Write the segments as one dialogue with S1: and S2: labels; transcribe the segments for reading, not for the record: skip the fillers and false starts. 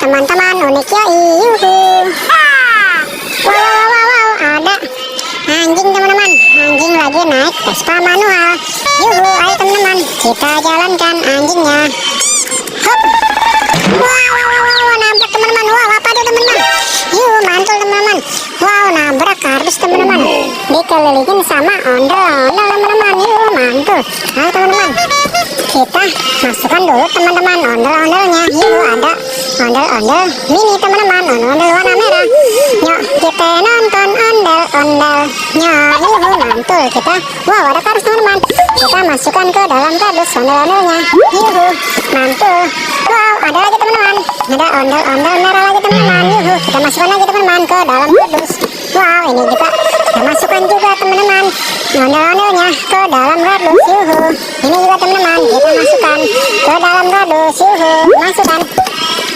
S1: teman-teman, unik yoi, yuhu. Wow, ada anjing teman-teman, anjing lagi naik Vespa manual. Yuhu, ayo teman-teman, kita jalankan anjingnya. Hop. Wow, nabrak teman-teman. Wow, apa itu teman-teman? Yuhu, mantul teman-teman. Wow, nabrak kardus teman-teman. Dikelilingin sama ondel-ondel teman-teman. Yuhu, mantul. Ayo teman-teman, kita masukkan dulu teman-teman ondel-ondelnya. Yuhu, ada ondel-ondel mini teman-teman, ondel-ondel warna merah. Yuk kita nonton ondel-ondelnya. Yuhu, mantul. Kita, wow, ada kardus teman-teman. Kita masukkan ke dalam kardus ondel-ondelnya. Yuhu, mantul. Wow, ada lagi teman-teman, ada ondel-ondel merah lagi teman-teman. Yuhu, kita masukkan lagi teman-teman ke dalam kardus. Wow, ini juga kita masukkan juga teman-teman ondel-ondelnya ke dalam kardus. Yuhu, ini juga teman-teman kita masukkan ke dalam kardus. Yuhu, masukkan.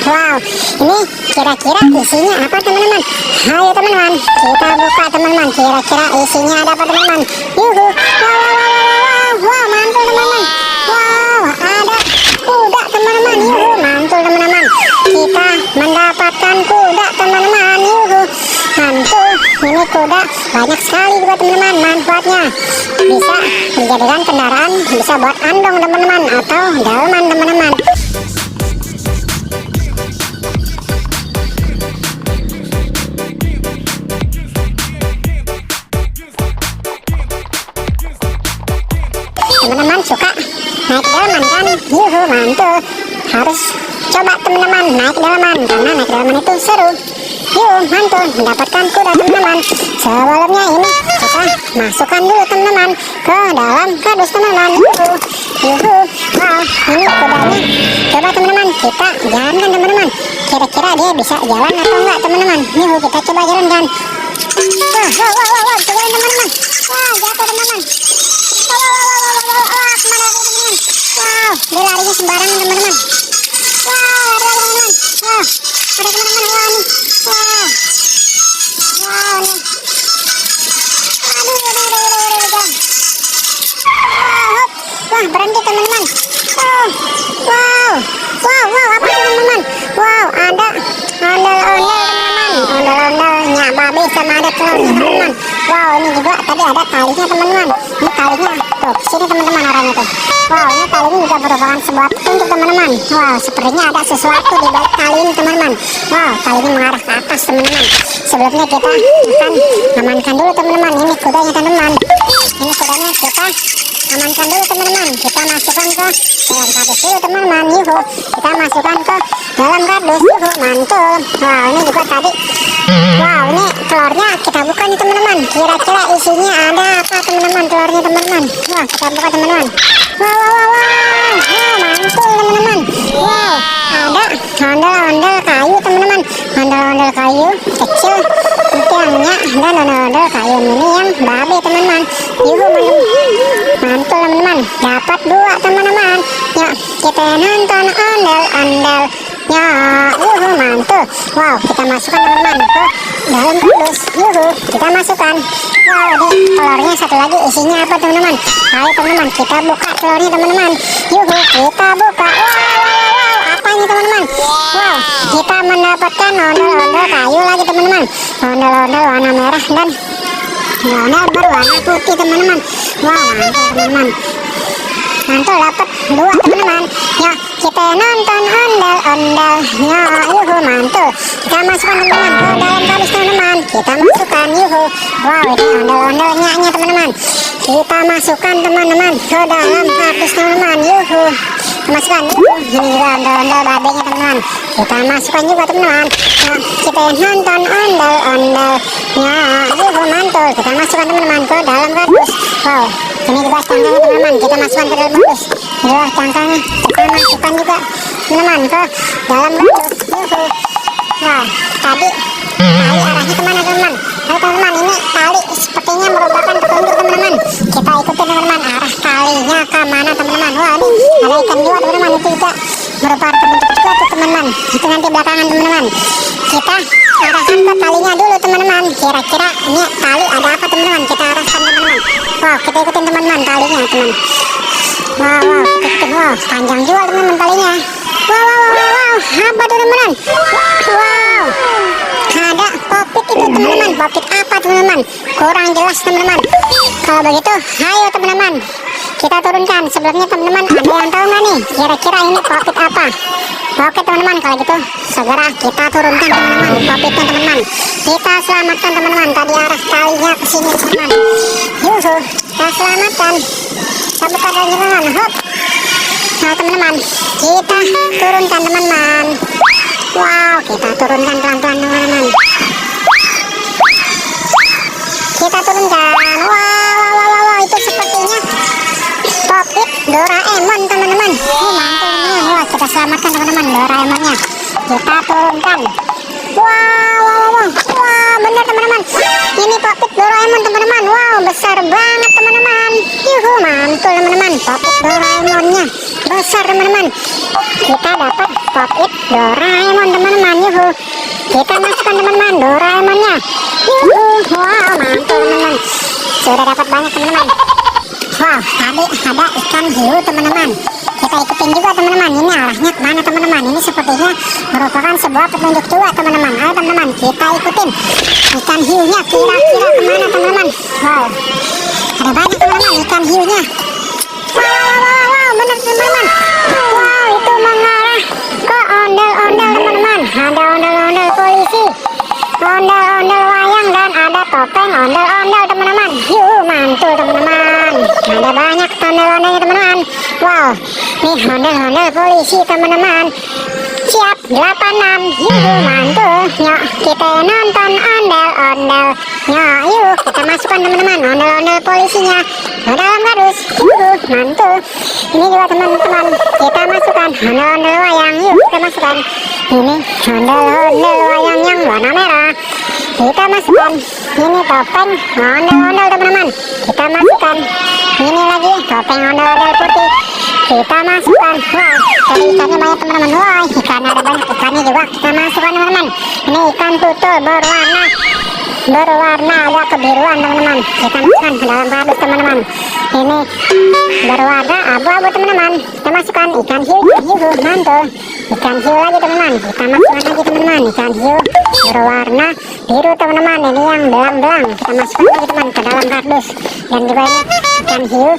S1: Wow, ini kira-kira isinya apa teman-teman? Ayo teman-teman, kita buka teman-teman, kira-kira isinya ada apa teman-teman? Yuhu, wow, mantul teman-teman. Wow, ada kuda teman-teman. Yuhu, mantul teman-teman. Kita mendapatkan kuda teman-teman. Yuhu, mantul. Ini kuda banyak sekali juga teman-teman manfaatnya. Bisa dijadikan kendaraan, bisa buat andong teman-teman, atau delman teman-teman. Teman-teman suka naik delman kan? Yuhu, mantul. Harus coba teman-teman naik delman, karena naik delman itu seru. Yuhu, mantul. Mendapatkan kuda teman-teman. Sebelumnya ini kita masukkan dulu teman-teman ke dalam kardus teman-teman. Yuhu, wow, ini kudanya. Coba teman-teman kita jalankan teman-teman. Kira-kira dia bisa jalan atau enggak teman-teman? Yuhu, kita coba jalankan. Wow, cobain teman-teman. Wow, jatuh teman-teman. Wow, kemana lagi teman-teman? Wow, dia larinya sembarangan teman-teman. Wow, ada lagi teman-teman. Wow, ada teman-teman. Wow, nih. Wow, nih. Aduh. Wah, berhenti teman-teman. Wow, apa itu teman-teman? Wow, ada ondel-ondel teman-teman. Ondel-ondelnya babi sama ada telurnya teman-teman. Wow, ini juga tadi ada talinya teman-teman. Ini talinya tuh, sini teman-teman arahnya tuh. Wow, ini talinya juga merupakan sebuah petunjuk teman-teman. Wow, sepertinya ada sesuatu di balik tali ini teman-teman. Wow, talinya mengarah ke atas teman-teman. Sebelumnya kita akan amankan dulu teman-teman. Ini kudanya teman-teman. Ini kudanya kita amankan dulu teman-teman. Kita masukkan ke dalam kardus dulu teman-teman. Yuhu, kita masukkan ke dalam kardus. Yuhu, mantul. Wow, ini juga tadi. Wow, ini telurnya kita buka nih teman-teman. Kira-kira isinya ada apa teman-teman? Telurnya teman-teman. Wah, kita buka teman-teman. Wow, mantul teman-teman. Wow, ada ondel-ondel kayu teman-teman. Ondel-ondel kayu kecil tiangnya, dan ondel-ondel kayu mini yang babi teman-teman. Yuhu, mantul teman-teman. Dapat 2 teman-teman. Yuk kita nonton ondel-ondel. Ya, yuhu, mantul. Wow, kita masukkan teman-teman ke dalam kardus. Yuhu, kita masukkan. Wow, di telurnya satu lagi isinya apa teman-teman? Ayo teman-teman, kita buka telurnya teman-teman. Yuhu, kita buka. Wow, apa ini teman-teman? Wow, kita mendapatkan ondel-ondel kayu lagi teman-teman. Ondel-ondel warna merah dan ondel berwarna putih teman-teman. Wow, mantul teman-teman. Mantul, dapat 2 teman-teman. Ya, kita nonton ondel-ondelnya. Yuhu, mantul. Kita masukkan teman-teman ke dalam kardus teman-teman. Kita masukkan. Yuhu. Wow, ini ondel-ondelnya teman-teman. Kita masukkan teman-teman ke dalam kardus teman-teman. Yuhu, masukkan. Yuhu, ini juga ondel-ondel babenya teman-teman. Kita masukkan juga teman-teman. Nah, kita nonton ondel-ondelnya. Yuhu, mantul. Kita masukkan teman-teman ke dalam kardus. Wow, ini juga cangkangnya teman-teman. Kita masukkan ke dalam kardus. Ini juga cangkangnya. Kita masukkan juga teman-teman ke dalam kardus. Yuhu. Wow, tadi tali arahnya kemana teman-teman? Ayo teman-teman, ini tali sepertinya merupakan petunjuk teman-teman. Kita ikuti teman-teman arah talinya ke mana teman-teman. Wah, ini ada ikan juga teman-teman. Itu juga merupakan petunjuk juga tuh teman-teman. Itu nanti belakangan teman-teman. Kita arahkan ke talinya dulu teman-teman. Kira-kira ini tali ada apa teman-teman? Kita arahkan teman-teman. Wow, kita ikutin teman-teman talinya teman. Wow, kita ikutin. Wow, panjang juga teman-teman talinya. Wow, apa tuh teman-teman? teman-teman, kurang jelas teman-teman. Kalau begitu, ayo teman-teman, kita turunkan. Sebelumnya teman-teman, ada yang tahu nggak nih kira-kira ini profit apa? Oke teman-teman, kalau gitu segera kita turunkan teman-teman profitnya teman-teman. Kita selamatkan teman-teman, tadi arah talinya ke sini teman-teman. Yuhu, kita selamatkan. Kita buka lagi teman-teman. Hop. Nah teman-teman, kita turunkan teman-teman. Wow, kita turunkan pelan-pelan teman-teman. Kita turunkan. Wow, itu sepertinya profit Doraemon teman-teman. Mantul teman-teman. Wah, kita selamatkan teman-teman Doraemonnya. Kita turunkan. Wow, benar teman-teman. Ini profit Doraemon teman-teman. Wow, besar banget teman-teman. Yuhu, mantul teman-teman. Profit Doraemonnya besar teman-teman. Kita dapat profit Doraemon teman-teman. Yuhu, kita masukkan teman-teman Doraemonnya. Yuhu, wow, mantul teman-teman. Sudah dapat banyak teman-teman. Wow, tadi ada ikan hiu teman-teman. Kita ikutin juga teman-teman. Ini arahnya kemana teman-teman? Ini sepertinya merupakan sebuah petunjuk juga teman-teman. Ayo teman-teman, kita ikutin ikan hiunya. Kira-kira kemana teman-teman? Wow, ada banyak teman-teman ikan hiunya. Wow, benar teman-teman. Wow, itu mengarah ke ondel-ondel teman-teman. Ada ondel-ondel polisi, ondel-ondel wayang, dan ada topeng ondel-ondel teman-teman. Yuh, mantul teman-teman. Ada banyak ondel-ondelnya teman-teman. Wow, nih ondel-ondel polisi teman-teman. Siap 86. Yuh, mantul. Yuk kita nonton ondel-ondel. Yuk kita masukkan teman-teman ondel-ondel polisinya ke dalam kardus. Yuh, mantul. Ini juga teman-teman, kita masukkan ondel-ondel wayang. Yuk kita masukkan. Ini ondel-ondel wayang yang warna merah. Kita masukkan. Ini topeng ondel-ondel teman-teman. Kita masukkan. Ini lagi topeng ondel-ondel putih. Kita masukkan. Wah, jadi ikannya banyak teman-teman. Wah, ikan ada banyak ikannya juga. Kita masukkan teman-teman. Ini ikan tutul berwarna agak kebiruan teman-teman. Kita masukkan ke dalam kardus teman-teman. Ini berwarna abu-abu teman-teman. Kita masukkan ikan hiu. Yuhu, mantul. Ikan hiu lagi teman-teman. Kita masukkan lagi teman-teman. Ikan hiu berwarna biru teman-teman. Ini yang belang-belang. Kita masukkan lagi teman ke dalam kardus. Dan juga ini ikan hiu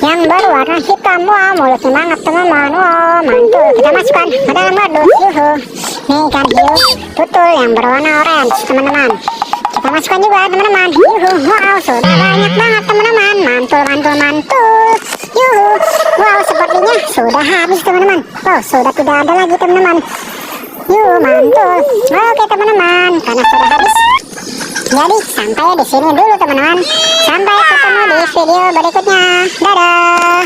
S1: yang berwarna hitam. Wow, mulutnya banget teman-teman. Wow, mantul. Kita masukkan ke dalam kardus. Yuhu. Ini ikan hiu tutul yang berwarna orange teman-teman. Kita masukkan juga teman-teman. Yuhu, wow, sudah banyak banget teman-teman. Mantul. Yuhu, wow, sepertinya sudah habis teman-teman. Wow, sudah tidak ada lagi teman-teman. Yuhu, mantul. Oke teman-teman, karena sudah habis, jadi sampai di sini dulu teman-teman. Sampai ketemu di video berikutnya. Dadah.